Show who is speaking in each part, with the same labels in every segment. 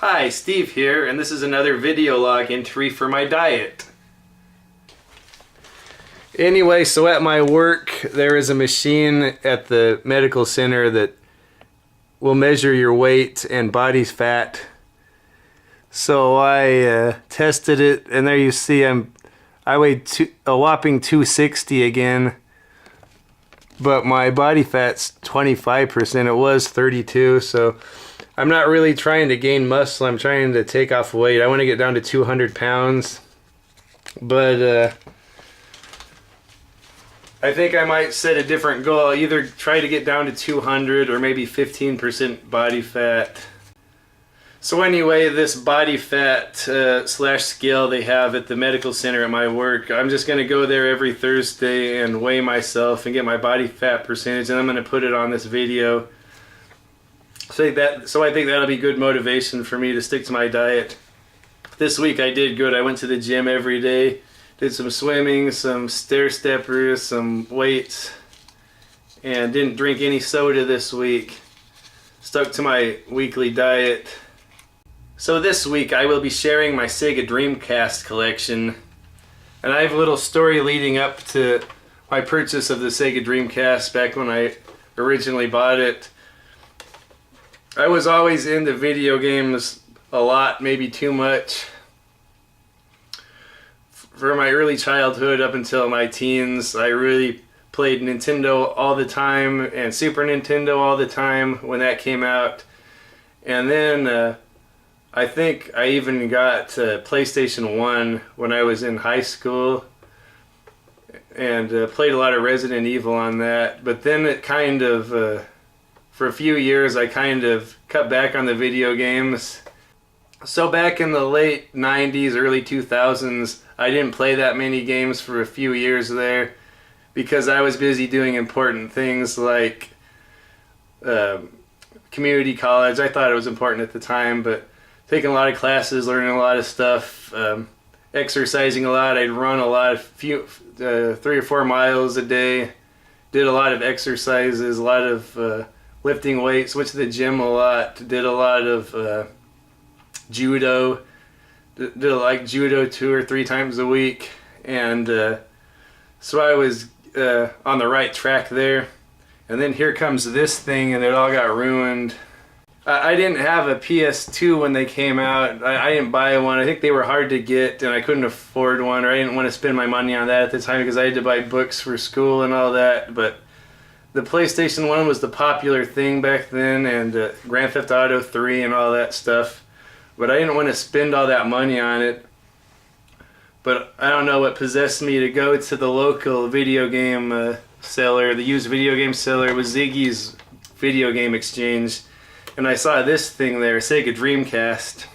Speaker 1: Hi, Steve here, and this is another video log entry for my diet. Anyway, so at my work, there is a machine at the medical center that will measure your weight and body fat. So I tested it, and there you see I weighed a whopping 260 again, but my body fat's 25%. It was 32, so I'm not really trying to gain muscle. I'm trying to take off weight. I want to get down to 200 pounds, but I think I might set a different goal. I'll either try to get down to 200 or maybe 15% body fat. So anyway, this body fat slash scale they have at the medical center at my work, I'm just going to go there every Thursday and weigh myself and get my body fat percentage, and I'm going to put it on this video. So I think that'll be good motivation for me to stick to my diet. This week I did good. I went to the gym every day, did some swimming, some stair steppers, some weights, and didn't drink any soda this week. Stuck to my weekly diet. So this week I will be sharing my Sega Dreamcast collection, and I have a little story leading up to my purchase of the Sega Dreamcast back when I originally bought it. I was always into video games a lot, maybe too much. For my early childhood up until my teens, I really played Nintendo all the time and Super Nintendo all the time when that came out. And then I think I even got PlayStation 1 when I was in high school and played a lot of Resident Evil on that. But then it kind of, for a few years, I kind of cut back on the video games. So back in the late 90s, early 2000s, I didn't play that many games for a few years there because I was busy doing important things like community college. I thought it was important at the time, but taking a lot of classes, learning a lot of stuff, exercising a lot. I'd run a lot, 3 or 4 miles a day, did a lot of exercises, a lot of lifting weights, went to the gym a lot, did a lot of judo, did like judo 2 or 3 times a week, and so I was on the right track there. And then here comes this thing, and it all got ruined. I didn't have a PS2 when they came out. I didn't buy one. I think they were hard to get, and I couldn't afford one, or I didn't want to spend my money on that at the time because I had to buy books for school and all that. But the PlayStation 1 was the popular thing back then, and Grand Theft Auto 3 and all that stuff. But I didn't want to spend all that money on it. But I don't know what possessed me to go to the local video game seller, the used video game seller. It was Ziggy's Video Game Exchange. And I saw this thing there, Sega Dreamcast.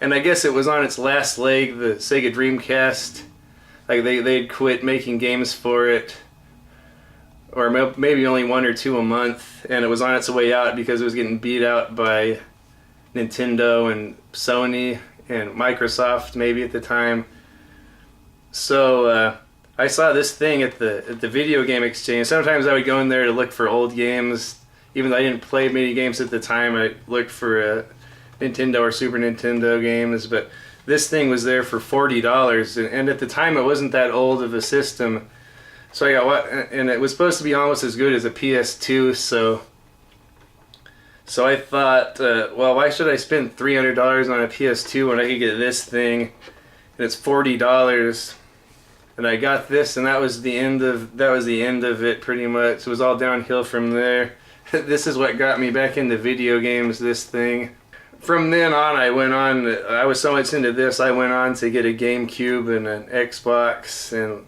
Speaker 1: And I guess it was on its last leg, the Sega Dreamcast. Like they'd quit making games for it. Or maybe only 1 or 2 a month. And it was on its way out because it was getting beat out by Nintendo and Sony and Microsoft maybe at the time. So I saw this thing at the Video Game Exchange. Sometimes I would go in there to look for old games. Even though I didn't play many games at the time, I looked for Nintendo or Super Nintendo games. But this thing was there for $40, and at the time it wasn't that old of a system. So I got and it was supposed to be almost as good as a PS2. So I thought, well, why should I spend $300 on a PS2 when I could get this thing, and it's $40? And I got this, and that was the end of it pretty much. It was all downhill from there. This is what got me back into video games, this thing. From then on, I was so much into this, I went on to get a GameCube and an Xbox, and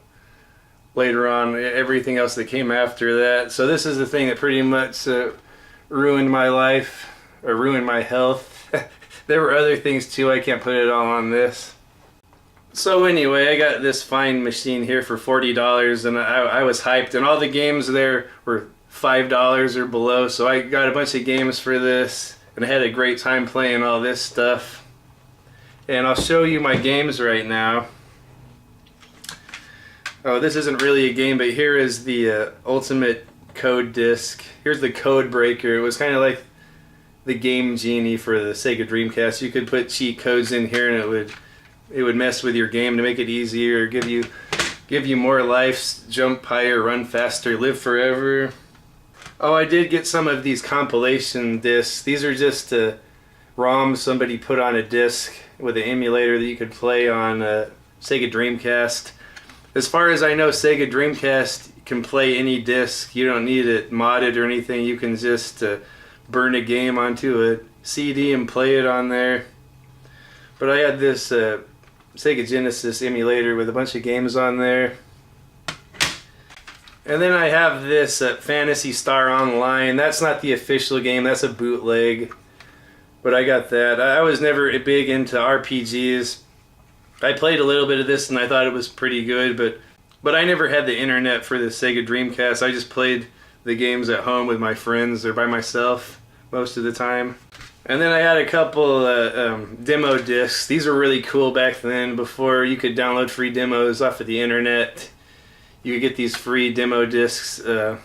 Speaker 1: later on, everything else that came after that. So this is the thing that pretty much ruined my life, or ruined my health. There were other things too, I can't put it all on this. So anyway, I got this fine machine here for $40, and I was hyped, and all the games there were $5 or below, so I got a bunch of games for this, and I had a great time playing all this stuff. And I'll show you my games right now. Oh, this isn't really a game, but here is the Ultimate Code Disc. Here's the Code Breaker. It was kind of like the Game Genie for the Sega Dreamcast. You could put cheat codes in here and it would mess with your game to make it easier, give you more life, jump higher, run faster, live forever. Oh, I did get some of these compilation discs. These are just ROMs somebody put on a disc with an emulator that you could play on Sega Dreamcast. As far as I know, Sega Dreamcast can play any disc. You don't need it modded or anything. You can just burn a game onto a CD and play it on there. But I had this Sega Genesis emulator with a bunch of games on there. And then I have this Phantasy Star Online. That's not the official game, that's a bootleg. But I got that. I was never big into RPGs. I played a little bit of this and I thought it was pretty good, but I never had the internet for the Sega Dreamcast. I just played the games at home with my friends or by myself most of the time. And then I had a couple demo discs. These were really cool back then, before you could download free demos off of the internet. You could get these free demo discs. I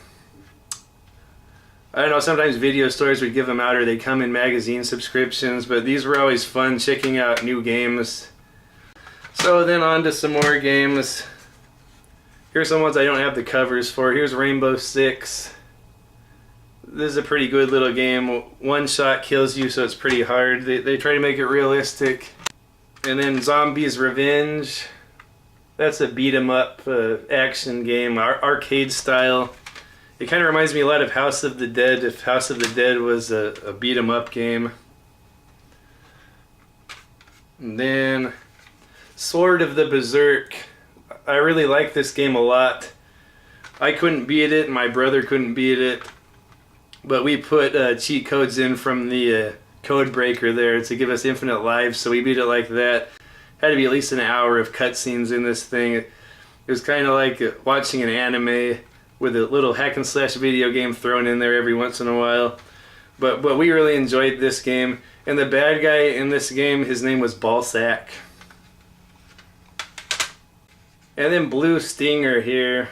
Speaker 1: don't know, sometimes video stores would give them out or they come in magazine subscriptions, but these were always fun, checking out new games. So then on to some more games. Here's some ones I don't have the covers for. Here's Rainbow Six. This is a pretty good little game. One shot kills you, so it's pretty hard. They try to make it realistic. And then Zombies Revenge. That's a beat 'em up action game, arcade style. It kind of reminds me a lot of House of the Dead, if House of the Dead was a beat 'em up game. And then Sword of the Berserk. I really like this game a lot. I couldn't beat it, and my brother couldn't beat it. But we put cheat codes in from the code breaker there to give us infinite lives, so we beat it like that. Had to be at least an hour of cutscenes in this thing. It was kind of like watching an anime with a little hack and slash video game thrown in there every once in a while. But we really enjoyed this game. And the bad guy in this game, his name was Ballsack. And then Blue Stinger here.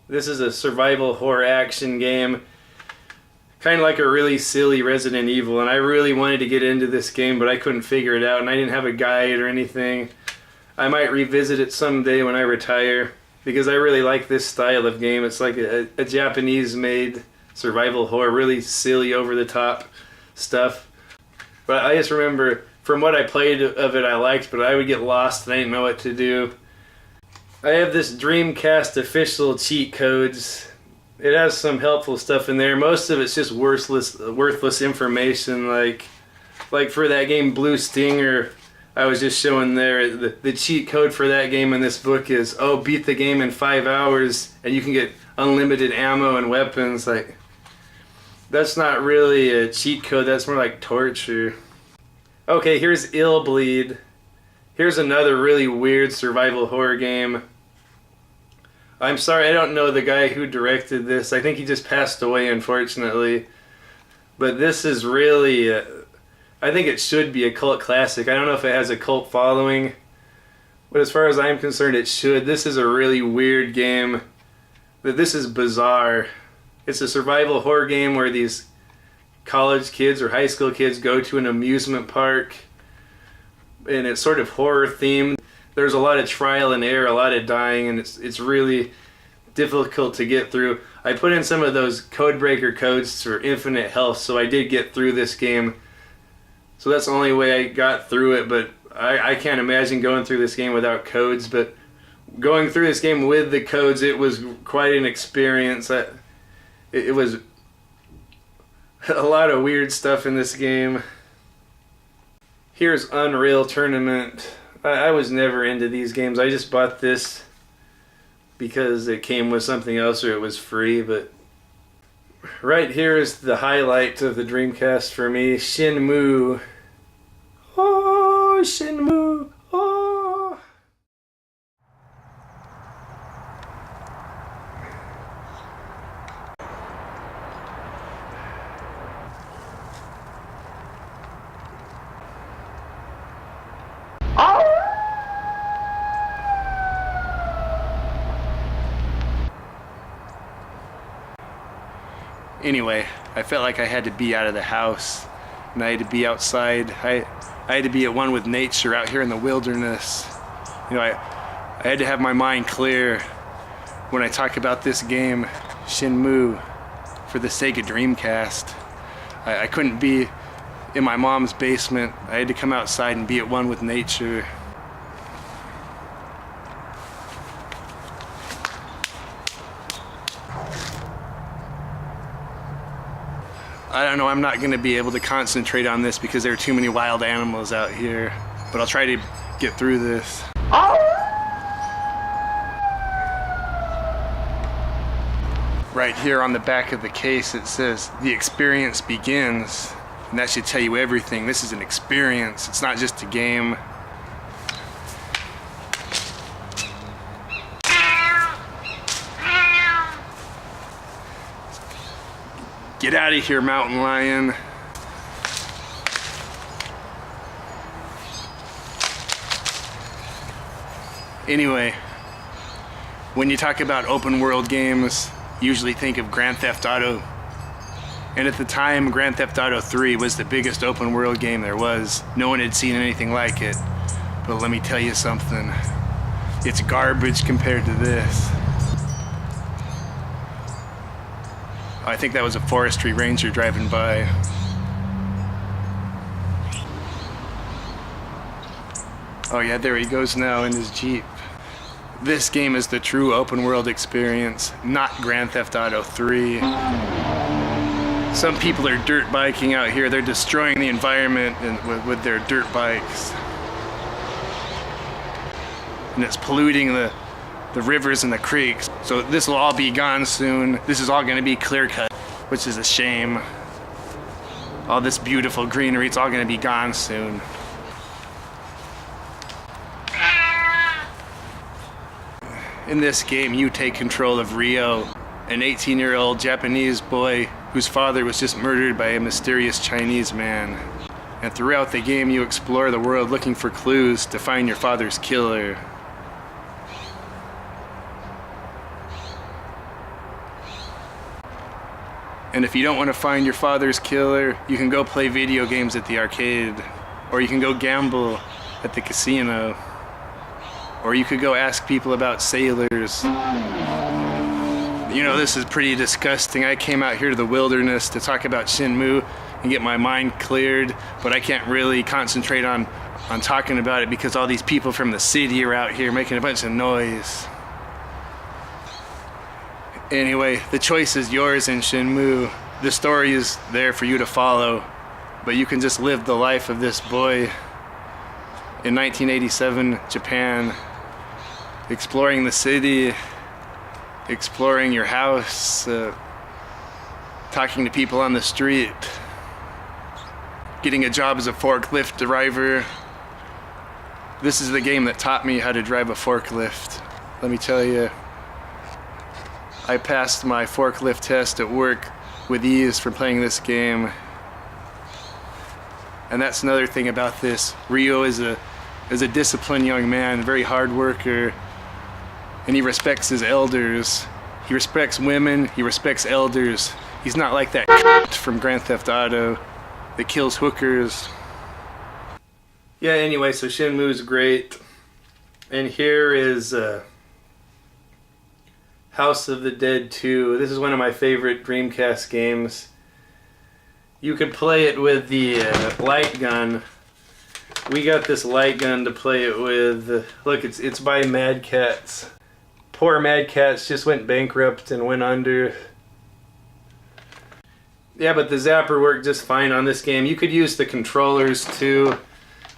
Speaker 1: This is a survival horror action game. Kind of like a really silly Resident Evil, and I really wanted to get into this game, but I couldn't figure it out, and I didn't have a guide or anything. I might revisit it someday when I retire, because I really like this style of game. It's like a Japanese-made survival horror, really silly, over-the-top stuff. But I just remember, from what I played of it, I liked, but I would get lost and I didn't know what to do. I have this Dreamcast official cheat codes. It has some helpful stuff in there. Most of it's just worthless information. Like for that game Blue Stinger, I was just showing there, the cheat code for that game in this book is, oh, beat the game in 5 hours and you can get unlimited ammo and weapons. Like, that's not really a cheat code, that's more like torture. Okay, here's Illbleed. Here's another really weird survival horror game. I'm sorry, I don't know the guy who directed this. I think he just passed away, unfortunately. But this is really, I think it should be a cult classic. I don't know if it has a cult following, but as far as I'm concerned, it should. This is a really weird game. This is bizarre. It's a survival horror game where these college kids or high school kids go to an amusement park, and it's sort of horror themed. There's a lot of trial and error, a lot of dying, and it's really difficult to get through. I put in some of those code breaker codes for infinite health, so I did get through this game. So that's the only way I got through it, but I can't imagine going through this game without codes. But going through this game with the codes, it was quite an experience. It was a lot of weird stuff in this game. Here's Unreal Tournament. I was never into these games. I just bought this because it came with something else or it was free. But right here is the highlight of the Dreamcast for me, Shenmue. Oh, Shenmue. Oh. Anyway, I felt like I had to be out of the house, and I had to be outside. I had to be at one with nature out here in the wilderness. You know, I had to have my mind clear when I talk about this game, Shenmue, for the Sega Dreamcast. I couldn't be in my mom's basement. I had to come outside and be at one with nature. I don't know, I'm not going to be able to concentrate on this because there are too many wild animals out here, but I'll try to get through this. Right here on the back of the case it says, "The experience begins," and that should tell you everything. This is an experience, it's not just a game. Get out of here, mountain lion. Anyway, when you talk about open world games, you usually think of Grand Theft Auto. And at the time, Grand Theft Auto 3 was the biggest open world game there was. No one had seen anything like it. But let me tell you something. It's garbage compared to this. I think that was a forestry ranger driving by. Oh yeah, there he goes now in his Jeep. This game is the true open world experience, not Grand Theft Auto 3. Some people are dirt biking out here. They're destroying the environment with their dirt bikes. And it's polluting the rivers and the creeks. So this will all be gone soon. This is all going to be clear cut, which is a shame. All this beautiful greenery, it's all going to be gone soon. In this game, you take control of Ryo, an 18-year-old Japanese boy whose father was just murdered by a mysterious Chinese man. And throughout the game, you explore the world looking for clues to find your father's killer. And if you don't want to find your father's killer, you can go play video games at the arcade, or you can go gamble at the casino, or you could go ask people about sailors. You know, this is pretty disgusting. I came out here to the wilderness to talk about Shenmue and get my mind cleared, but I can't really concentrate on talking about it because all these people from the city are out here making a bunch of noise. Anyway, the choice is yours in Shenmue. The story is there for you to follow, but you can just live the life of this boy in 1987 Japan, exploring the city, exploring your house, talking to people on the street, getting a job as a forklift driver. This is the game that taught me how to drive a forklift. Let me tell you, I passed my forklift test at work with ease from playing this game. And that's another thing about this. Ryo is a disciplined young man, a very hard worker, and he respects his elders. He respects women, he respects elders. He's not like that from Grand Theft Auto that kills hookers. Yeah, anyway, so Shenmue's great. And here is House of the Dead 2. This is one of my favorite Dreamcast games. You could play it with the light gun. We got this light gun to play it with. Look, it's by Mad Catz. Poor Mad Catz just went bankrupt and went under. Yeah, but the zapper worked just fine on this game. You could use the controllers too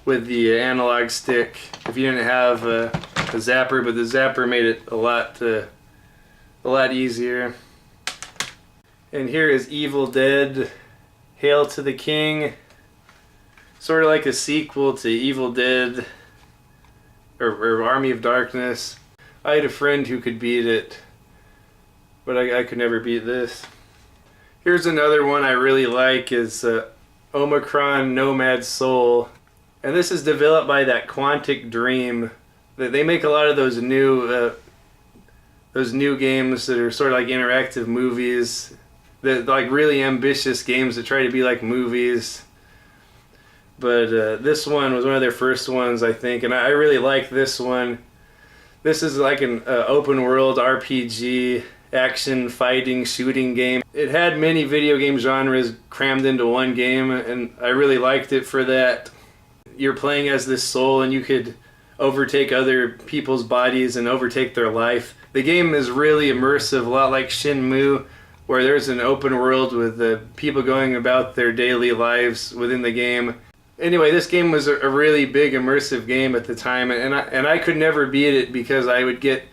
Speaker 1: with the analog stick if you didn't have a zapper, but the zapper made it a lot easier. And here is Evil Dead, Hail to the King. Sort of like a sequel to Evil Dead or Army of Darkness. I had a friend who could beat it, but I could never beat this. Here's another one I really like is Omicron Nomad Soul. And this is developed by that Quantic Dream. They make a lot of those new games that are sort of like interactive movies the like really ambitious games that try to be like movies. But this one was one of their first ones, I think, and I really like this one. This is like an open world RPG, action, fighting, shooting game. It had many video game genres crammed into one game, and I really liked it for that. You're playing as this soul, and you could overtake other people's bodies and overtake their life. The game is really immersive, a lot like Shenmue, where there's an open world with people going about their daily lives within the game. Anyway, this game was a really big immersive game at the time, and I could never beat it because I would get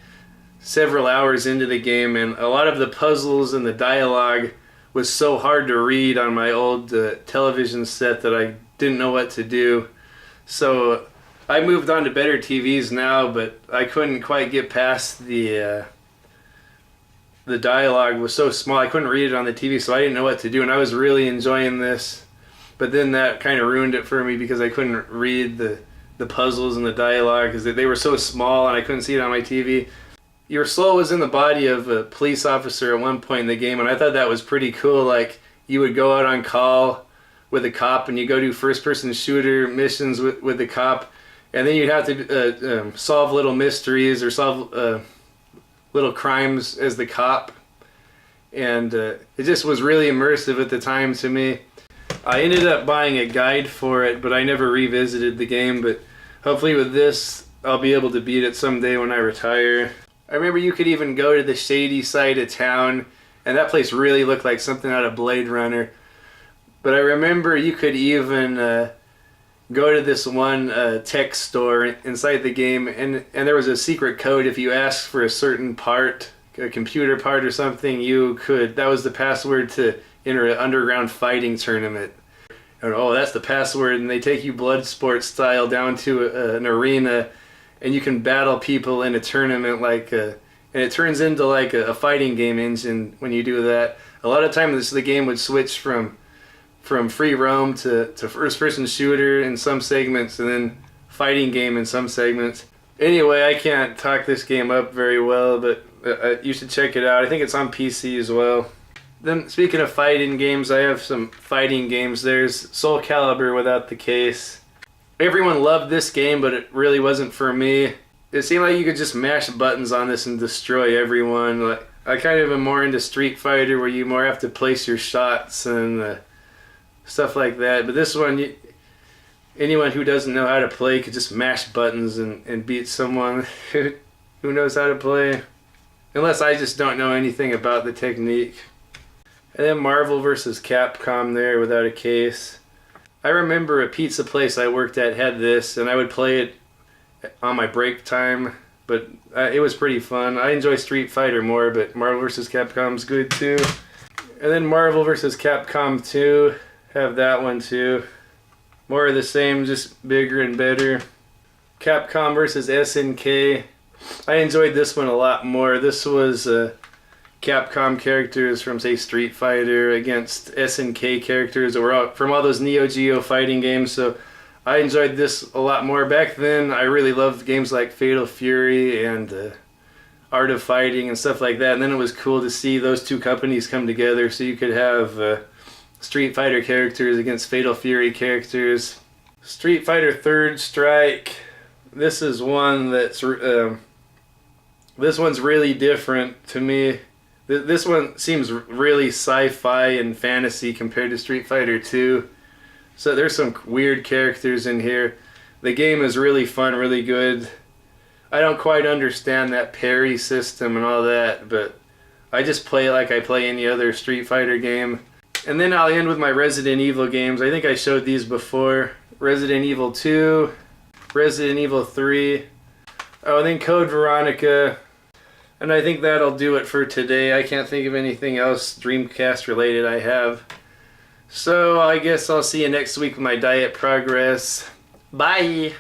Speaker 1: several hours into the game, and a lot of the puzzles and the dialogue was so hard to read on my old television set that I didn't know what to do. So I moved on to better TVs now, but I couldn't quite get past the dialogue was so small. I couldn't read it on the TV, so I didn't know what to do, and I was really enjoying this. But then that kind of ruined it for me because I couldn't read the puzzles and the dialogue because they were so small and I couldn't see it on my TV. Your soul was in the body of a police officer at one point in the game, and I thought that was pretty cool. Like, you would go out on call with a cop and you go do first-person shooter missions with the cop, and then you'd have to solve little mysteries or solve little crimes as the cop. And it just was really immersive at the time to me. I ended up buying a guide for it, but I never revisited the game. But hopefully with this, I'll be able to beat it someday when I retire. I remember you could even go to the shady side of town, and that place really looked like something out of Blade Runner. But I remember you could even go to this one tech store inside the game, and there was a secret code. If you asked for a certain part, a computer part or something, that was the password to enter an underground fighting tournament. And, oh, that's the password, and they take you Bloodsport style down to an arena, and you can battle people in a tournament and it turns into like a fighting game engine when you do that. A lot of times the game would switch from free roam to first-person shooter in some segments, and then fighting game in some segments. Anyway, I can't talk this game up very well, but you should check it out. I think it's on PC as well. Then, speaking of fighting games, I have some fighting games. There's Soul Calibur without the case. Everyone loved this game, but it really wasn't for me. It seemed like you could just mash buttons on this and destroy everyone. Like, I kind of am more into Street Fighter, where you more have to place your shots and stuff like that. But this one, anyone who doesn't know how to play could just mash buttons and beat someone who knows how to play. Unless I just don't know anything about the technique. And then Marvel vs. Capcom there without a case. I remember a pizza place I worked at had this, and I would play it on my break time, but it was pretty fun. I enjoy Street Fighter more, but Marvel vs. Capcom's good too. And then Marvel vs. Capcom 2, have that one too. More of the same, just bigger and better. Capcom vs. SNK. I enjoyed this one a lot more. This was Capcom characters from, say, Street Fighter against SNK characters that were from all those Neo Geo fighting games, so I enjoyed this a lot more. Back then, I really loved games like Fatal Fury and Art of Fighting and stuff like that, and then it was cool to see those two companies come together so you could have Street Fighter characters against Fatal Fury characters. Street Fighter Third Strike. This is one that's this one's really different to me. This one seems really sci-fi and fantasy compared to Street Fighter 2. So there's some weird characters in here. The game is really fun, really good. I don't quite understand that parry system and all that, but I just play it like I play any other Street Fighter game. And then I'll end with my Resident Evil games. I think I showed these before. Resident Evil 2, Resident Evil 3, oh, and then Code Veronica. And I think that'll do it for today. I can't think of anything else Dreamcast related I have. So I guess I'll see you next week with my diet progress. Bye!